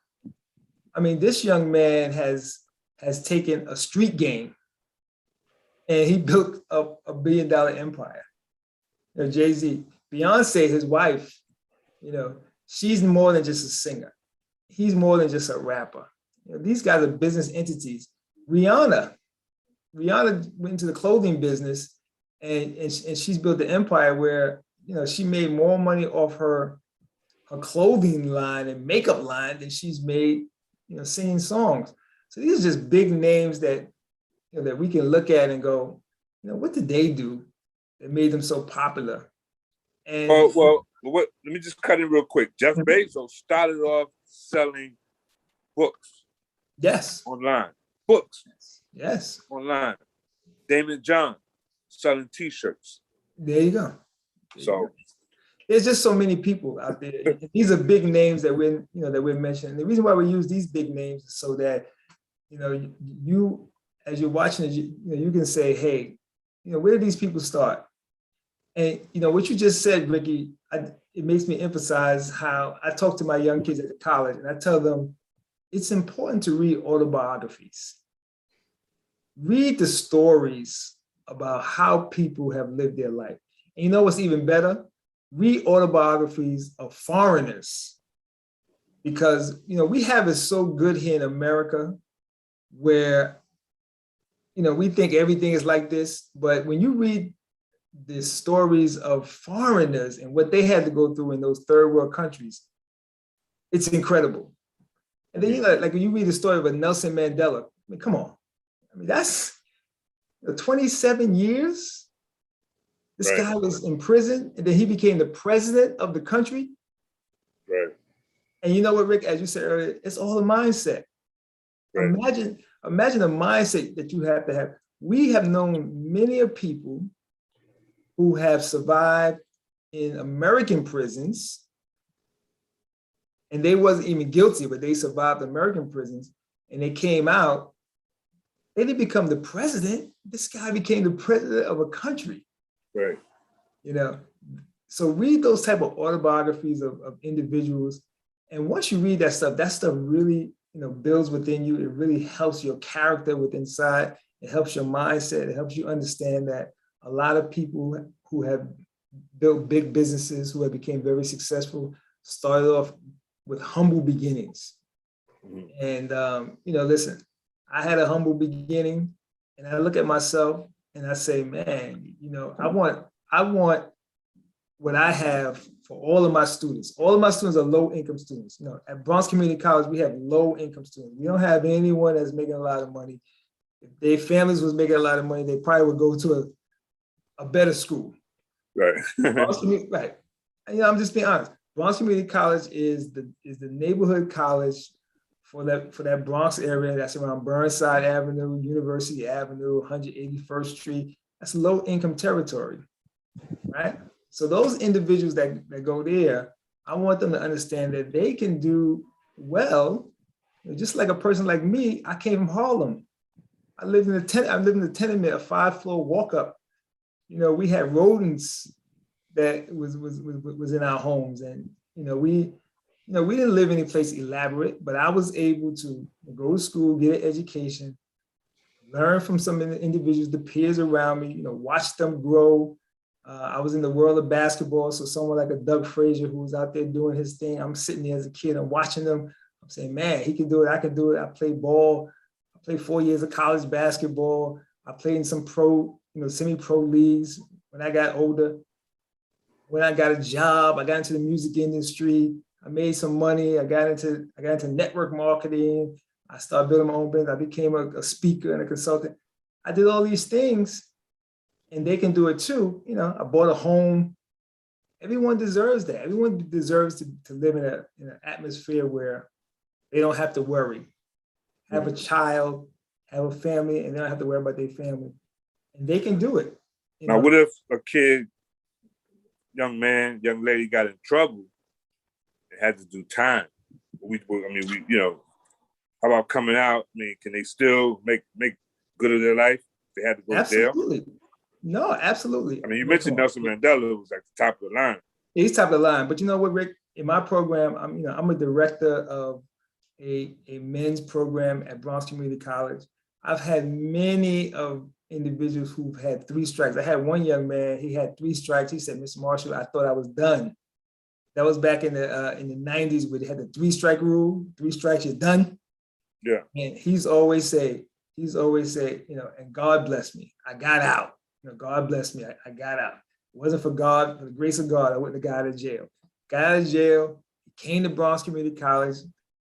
I mean, this young man has taken a street game and he built up a $1 billion empire. Jay-Z. Beyonce, his wife, she's more than just a singer. he's more than just a rapper. You know, these guys are business entities. Rihanna went into the clothing business, and she's built an empire where, you know, she made more money off her clothing line and makeup line than she's made, you know, singing songs. So these are just big names that, you know, that we can look at and go, you know, what did they do that made them so popular? And let me just cut in real quick. Jeff Bezos started off selling books. Yes. Online. Books. Yes. Online. Damon John selling T-shirts. There you go. So there's just so many people out there. These are big names that we're mentioning. The reason why we use these big names is so that, you know, you as you're watching it, you know, you can say, hey, you know, where did these people start? And, you know, what you just said, Ricky, it makes me emphasize how I talk to my young kids at the college, and I tell them it's important to read autobiographies. Read the stories about how people have lived their life. And you know what's even better? Read autobiographies of foreigners. Because, you know, we have it so good here in America where, you know, we think everything is like this, but when you read the stories of foreigners and what they had to go through in those third world countries, it's incredible. And then, you know, like when you read the story of a Nelson Mandela, I mean, come on. I mean, that's 27 years. This guy was in prison, and then he became the president of the country. Right. And you know what, Rick, as you said earlier, it's all a mindset. Right. Imagine a mindset that you have to have. We have known many of people who have survived in American prisons, and they wasn't even guilty, but they survived American prisons, and they came out. They didn't become the president. This guy became the president of a country. Right. You know, so read those type of autobiographies of individuals. And once you read that stuff really, you know, builds within you. It really helps your character within inside. It helps your mindset. It helps you understand that a lot of people who have built big businesses, who have become very successful, started off with humble beginnings. And, you know, listen, I had a humble beginning, and I look at myself and I say, man, you know, I want what I have for all of my students. All of my students are low income students. You know, at Bronx Community College, we have low income students. We don't have anyone that's making a lot of money. If their families was making a lot of money, they probably would go to a better school. Right. Right. And, you know, I'm just being honest. Bronx Community College is the neighborhood college for that Bronx area. That's around Burnside Avenue, University Avenue, 181st Street. That's low income territory, right? So those individuals that go there, I want them to understand that they can do well. Just like a person like me, I came from Harlem. I lived in a tenement, a 5-floor walk-up. You know, we had rodents that was in our homes, and we didn't live any place elaborate, but I was able to go to school, get an education, learn from some of the individuals, the peers around me, watch them grow. I was in the world of basketball, so someone like a Doug Frazier who was out there doing his thing, I'm sitting there as a kid, I'm watching them. I'm saying, man, he can do it, I can do it. I played ball. I played 4 years of college basketball. I played in some pro, semi-pro leagues. When I got older, when I got a job, I got into the music industry. I made some money. I got into network marketing. I started building my own business. I became a speaker and a consultant. I did all these things, and they can do it too. I bought a home. Everyone deserves that. Everyone deserves to live in an atmosphere where they don't have to worry. Have a child, have a family, and they don't have to worry about their family. And they can do it. Now, what if a kid, young man, young lady got in trouble and had to do time? How about coming out? Can they still make good of their life? They had to go to jail? Absolutely. No, absolutely. You mentioned Nelson Mandela was like the top of the line. Yeah, he's top of the line. But you know what, Rick? In my program, I'm a director of a men's program at Bronx Community College. I've had many of individuals who've had 3 strikes. I had one young man, he had 3 strikes. He said, Mr. Marshall, I thought I was done. That was back in the 90s where they had the 3-strike rule. 3 strikes, you're done. Yeah. And he's always say, and God bless me. I got out. God bless me. I got out. It wasn't for God, for the grace of God, I wouldn't have got out of jail. Got out of jail, he came to Bronx Community College.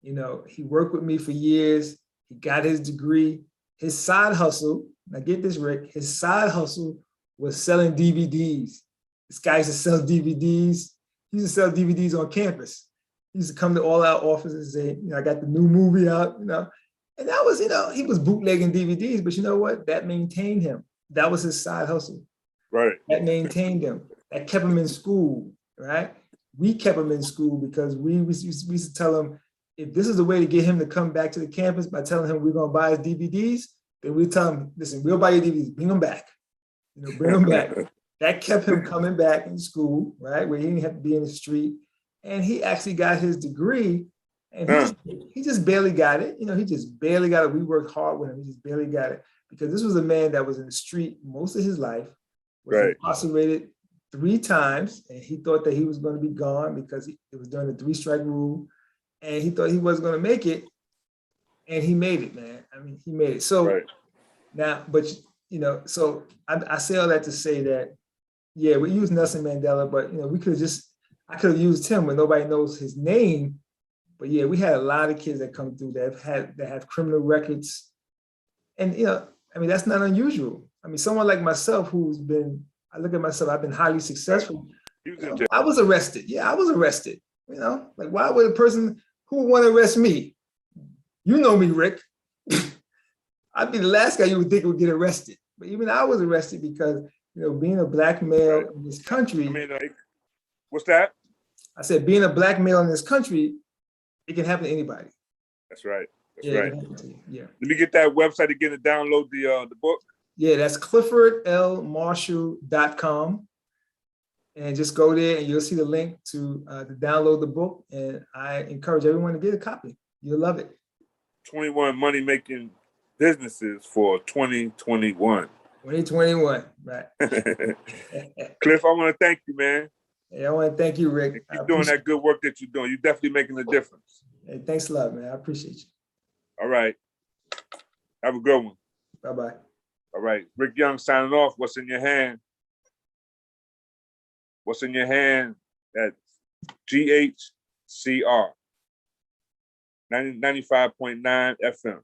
He worked with me for years. He got his degree. His side hustle, now get this, Rick, his side hustle was selling DVDs. This guy used to sell DVDs. He used to sell DVDs on campus. He used to come to all our offices and say, I got the new movie out, And that was, he was bootlegging DVDs, but you know what? That maintained him. That was his side hustle. Right. That maintained him. That kept him in school, right? We kept him in school because we used to tell him, if this is the way to get him to come back to the campus by telling him we're going to buy his DVDs, then we tell him, listen, we'll buy your DVDs, bring them back. Bring them back. That kept him coming back in school, right? Where he didn't have to be in the street. And he actually got his degree, and he just barely got it. He just barely got it. We worked hard with him. He just barely got it because this was a man that was in the street most of his life, was incarcerated 3 times, and he thought that he was going to be gone because it was during the 3-strike rule, and he thought he wasn't going to make it, and he made it, man. I mean, he made it. So now, but so I say all that to say that, yeah, we use Nelson Mandela, but we could have I could have used him when nobody knows his name. But yeah, we had a lot of kids that come through that have criminal records. And I mean, that's not unusual. I mean, someone like myself I look at myself, I've been highly successful. I was arrested. Yeah, I was arrested. Like why would a person who would want to arrest me? You know me, Rick. I'd be the last guy you would think would get arrested. But even I was arrested because, being a Black male in this country. I mean, what's that? I said, being a Black male in this country, it can happen to anybody. That's right. That's Yeah, right. Yeah. Let me get that website again to download the book. Yeah, that's cliffordlmarshall.com. And just go there and you'll see the link to download the book. And I encourage everyone to get a copy. You'll love it. 21 money-making businesses for 2021. 2021, right. Cliff, I want to thank you, man. Hey, I want to thank you, Rick. Keep doing that good work that you're doing. You're definitely making a difference. Hey, thanks a lot, man. I appreciate you. All right. Have a good one. Bye-bye. All right. Rick Young signing off. What's in your hand? What's in your hand? That's GHCR 95.9 FM.